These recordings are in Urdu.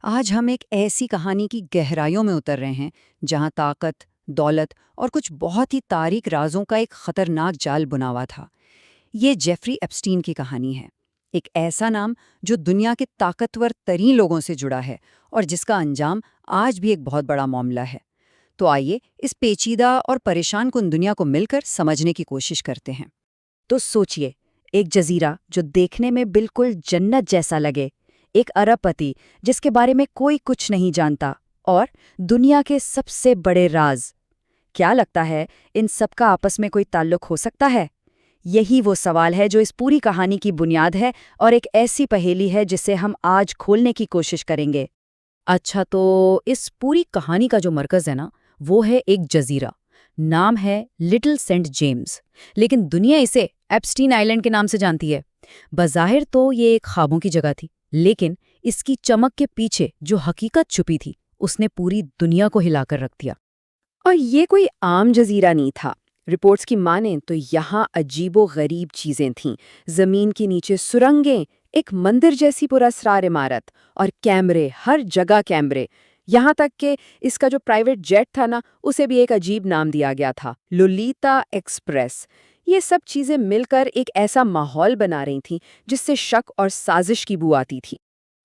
آج ہم ایک ایسی کہانی کی گہرائیوں میں اتر رہے ہیں جہاں طاقت، دولت اور کچھ بہت ہی تاریک رازوں کا ایک خطرناک جال بنا ہوا تھا۔ یہ جیفری ایپسٹین کی کہانی ہے، ایک ایسا نام جو دنیا کے طاقتور ترین لوگوں سے جڑا ہے اور جس کا انجام آج بھی ایک بہت بڑا معاملہ ہے۔ تو آئیے اس پیچیدہ اور پریشان کن دنیا کو مل کر سمجھنے کی کوشش کرتے ہیں۔ تو سوچئے، ایک جزیرہ جو دیکھنے میں بالکل جنت جیسا لگے، ایک ارب پتی جس کے بارے میں کوئی کچھ نہیں جانتا، اور دنیا کے سب سے بڑے راز۔ کیا لگتا ہے ان سب کا آپس میں کوئی تعلق ہو سکتا ہے؟ یہی وہ سوال ہے جو اس پوری کہانی کی بنیاد ہے، اور ایک ایسی پہیلی ہے جسے ہم آج کھولنے کی کوشش کریں گے۔ اچھا، تو اس پوری کہانی کا جو مرکز ہے نا، وہ ہے ایک جزیرہ۔ نام ہے لٹل سینٹ جیمز، لیکن دنیا اسے ایپسٹین آئیلینڈ کے نام سے جانتی ہے۔ بظاہر تو یہ ایک خوابوں کی جگہ تھی، لیکن اس کی چمک کے پیچھے جو حقیقت چھپی تھی اس نے پوری دنیا کو ہلا کر رکھ دیا۔ اور یہ کوئی عام جزیرہ نہیں تھا۔ رپورٹس کی مانیں تو یہاں عجیب و غریب چیزیں تھیں۔ زمین کے نیچے سرنگیں، ایک مندر جیسی پراسرار عمارت، اور کیمرے، ہر جگہ کیمرے۔ یہاں تک کہ اس کا جو پرائیویٹ جیٹ تھا نا، اسے بھی ایک عجیب نام دیا گیا تھا، لولیتا ایکسپریس۔ یہ سب چیزیں مل کر ایک ایسا ماحول بنا رہی تھیں جس سے شک اور سازش کی بو آتی تھی۔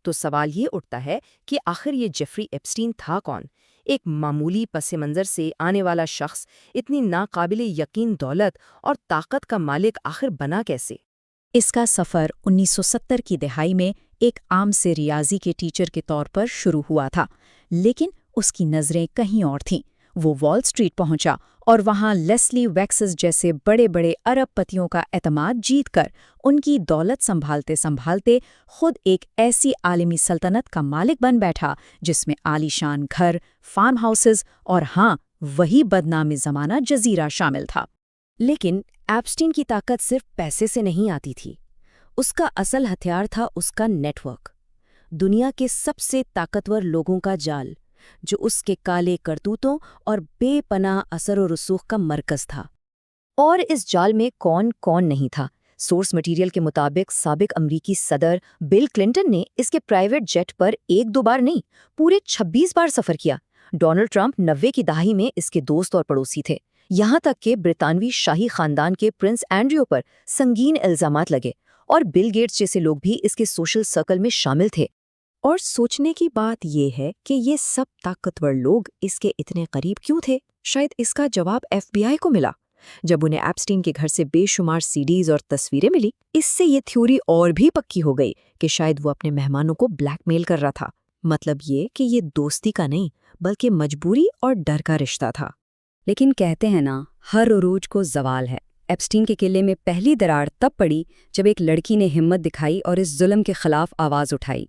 تو سوال یہ اٹھتا ہے کہ آخر یہ جیفری ایپسٹین تھا کون؟ ایک معمولی پس منظر سے آنے والا شخص اتنی ناقابل یقین دولت اور طاقت کا مالک آخر بنا کیسے؟ اس کا سفر 1970 کی دہائی میں ایک عام سے ریاضی کے ٹیچر کے طور پر شروع ہوا تھا، لیکن اس کی نظریں کہیں اور تھیں۔ وہ وال سٹریٹ پہنچا اور وہاں لیسلی ویکسز جیسے بڑے بڑے ارب پتیوں کا اعتماد جیت کر ان کی دولت سنبھالتے سنبھالتے خود ایک ایسی عالمی سلطنت کا مالک بن بیٹھا جس میں عالی شان گھر، فارم ہاؤسز اور ہاں، وہی بدنام زمانہ جزیرہ شامل تھا۔ لیکن ایپسٹین کی طاقت صرف پیسے سے نہیں آتی تھی۔ اس کا اصل ہتھیار تھا اس کا نیٹ ورک، دنیا کے سب سے طاقتور لوگوں کا جال، جو اس کے کالے کرتوتوں اور بے پناہ اثر و رسوخ کا مرکز تھا۔ اور اس جال میں کون کون نہیں تھا؟ سورس مٹیریل کے مطابق سابق امریکی صدر بل کلنٹن نے اس کے پرائیویٹ جیٹ پر ایک دو بار نہیں، پورے 26 بار سفر کیا۔ ڈونلڈ ٹرمپ 90 کی دہائی میں اس کے دوست اور پڑوسی تھے۔ یہاں تک کہ برطانوی شاہی خاندان کے پرنس اینڈریو پر سنگین الزامات لگے، اور بل گیٹس جیسے لوگ بھی اس کے سوشل سرکل میں شامل تھے۔ اور سوچنے کی بات یہ ہے کہ یہ سب طاقتور لوگ اس کے اتنے قریب کیوں تھے؟ شاید اس کا جواب ایف بی آئی کو ملا جب انہیں ایپسٹین کے گھر سے بے شمار سی ڈیز اور تصویریں ملی۔ اس سے یہ تھیوری اور بھی پکی ہو گئی کہ شاید وہ اپنے مہمانوں کو بلیک میل کر رہا تھا۔ مطلب یہ کہ یہ دوستی کا نہیں بلکہ مجبوری اور ڈر کا رشتہ تھا۔ لیکن کہتے ہیں نا، ہر عروج کو زوال ہے۔ ایپسٹین کے قلعے میں پہلی دراڑ تب پڑی جب ایک لڑکی نے ہمت دکھائی اور اس ظلم کے خلاف آواز اٹھائی۔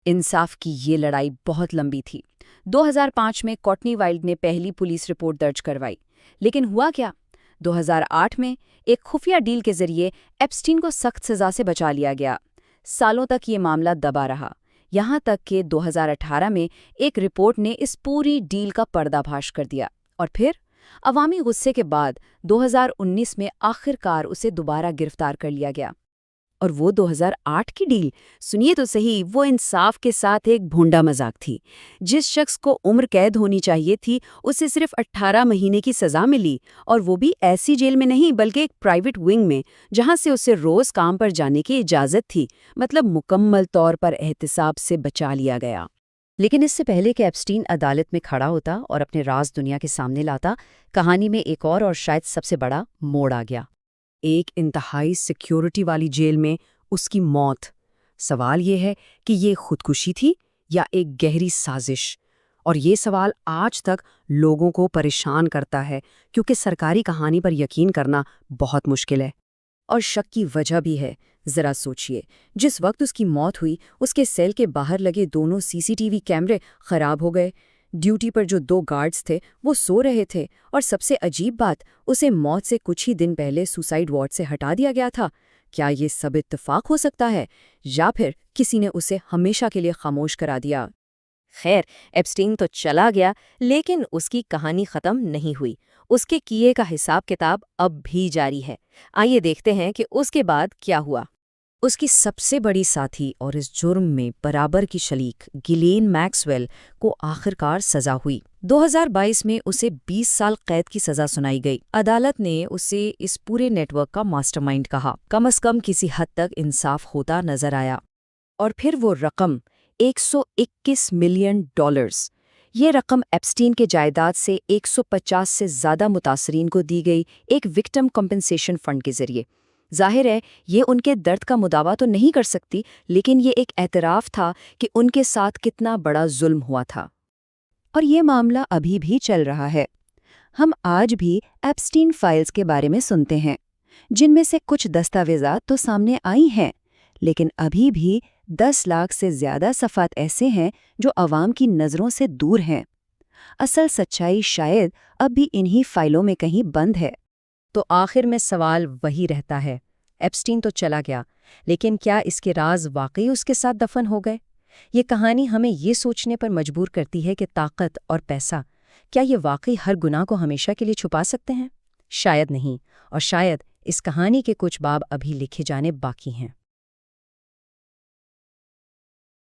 انصاف کی یہ لڑائی بہت لمبی تھی۔ 2005 میں کورٹنی وائلڈ نے پہلی پولیس رپورٹ درج کروائی، لیکن ہوا کیا؟ 2008 میں ایک خفیہ ڈیل کے ذریعے ایپسٹین کو سخت سزا سے بچا لیا گیا۔ سالوں تک یہ معاملہ دبا رہا، یہاں تک کہ 2018 میں ایک رپورٹ نے اس پوری ڈیل کا پردہ فاش کر دیا، اور پھر عوامی غصے کے بعد 2019 میں آخر کار اسے دوبارہ گرفتار کر لیا گیا۔ اور وہ 2008 کی ڈیل، سنیے تو صحیح، وہ انصاف کے ساتھ ایک بھونڈا مذاق تھی۔ جس شخص کو عمر قید ہونی چاہیے تھی اسے صرف 18 مہینے کی سزا ملی، اور وہ بھی ایسی جیل میں نہیں بلکہ ایک پرائیویٹ ونگ میں، جہاں سے اسے روز کام پر جانے کی اجازت تھی۔ مطلب مکمل طور پر احتساب سے بچا لیا گیا۔ لیکن اس سے پہلے کہ ایپسٹین عدالت میں کھڑا ہوتا اور اپنے راز دنیا کے سامنے لاتا، کہانی میں ایک اور شاید سب سے بڑا موڑ آ گیا۔ ایک انتہائی سیکیورٹی والی جیل میں اس کی موت۔ سوال یہ ہے کہ یہ خودکشی تھی یا ایک گہری سازش؟ اور یہ سوال آج تک لوگوں کو پریشان کرتا ہے، کیونکہ سرکاری کہانی پر یقین کرنا بہت مشکل ہے۔ اور شک کی وجہ بھی ہے۔ ذرا سوچئے، جس وقت اس کی موت ہوئی اس کے سیل کے باہر لگے دونوں سی سی ٹی وی کیمرے خراب ہو گئے۔ ڈیوٹی پر جو 2 گارڈز تھے وہ سو رہے تھے، اور سب سے عجیب بات، اسے موت سے کچھ ہی دن پہلے سوسائیڈ وارڈ سے ہٹا دیا گیا تھا۔ کیا یہ سب اتفاق ہو سکتا ہے، یا پھر کسی نے اسے ہمیشہ کے لیے خاموش کرا دیا؟ خیر، ایپسٹین تو چلا گیا، لیکن اس کی کہانی ختم نہیں ہوئی۔ اس کے کیے کا حساب کتاب اب بھی جاری ہے۔ آئیے دیکھتے ہیں کہ اس کے بعد کیا ہوا۔ اس کی سب سے بڑی ساتھی اور اس جرم میں برابر کی شریک گلین میکسویل کو آخرکار سزا ہوئی۔ 2022 میں اسے 20 سال قید کی سزا سنائی گئی۔ عدالت نے اسے اس پورے نیٹ ورک کا ماسٹر مائنڈ کہا۔ کم از کم کسی حد تک انصاف ہوتا نظر آیا۔ اور پھر وہ رقم $121 ملین۔ یہ رقم ایپسٹین کے جائیداد سے 150 سے زیادہ متاثرین کو دی گئی ایک وکٹم کمپنسیشن فنڈ کے ذریعے۔ ظاہر ہے یہ ان کے درد کا مداوع تو نہیں کر سکتی، لیکن یہ ایک اعتراف تھا کہ ان کے ساتھ کتنا بڑا ظلم ہوا تھا۔ اور یہ معاملہ ابھی بھی چل رہا ہے۔ ہم آج بھی ایپسٹین فائلز کے بارے میں سنتے ہیں، جن میں سے کچھ دستاویزات تو سامنے آئی ہیں، لیکن ابھی بھی 10 لاکھ سے زیادہ صفحات ایسے ہیں جو عوام کی نظروں سے دور ہیں۔ اصل سچائی شاید اب بھی انہی فائلوں میں کہیں بند ہے۔ تو آخر میں سوال وہی رہتا ہے، ایپسٹین تو چلا گیا، لیکن کیا اس کے راز واقعی اس کے ساتھ دفن ہو گئے؟ یہ کہانی ہمیں یہ سوچنے پر مجبور کرتی ہے کہ طاقت اور پیسہ، کیا یہ واقعی ہر گناہ کو ہمیشہ کے لیے چھپا سکتے ہیں؟ شاید نہیں، اور شاید اس کہانی کے کچھ باب ابھی لکھے جانے باقی ہیں۔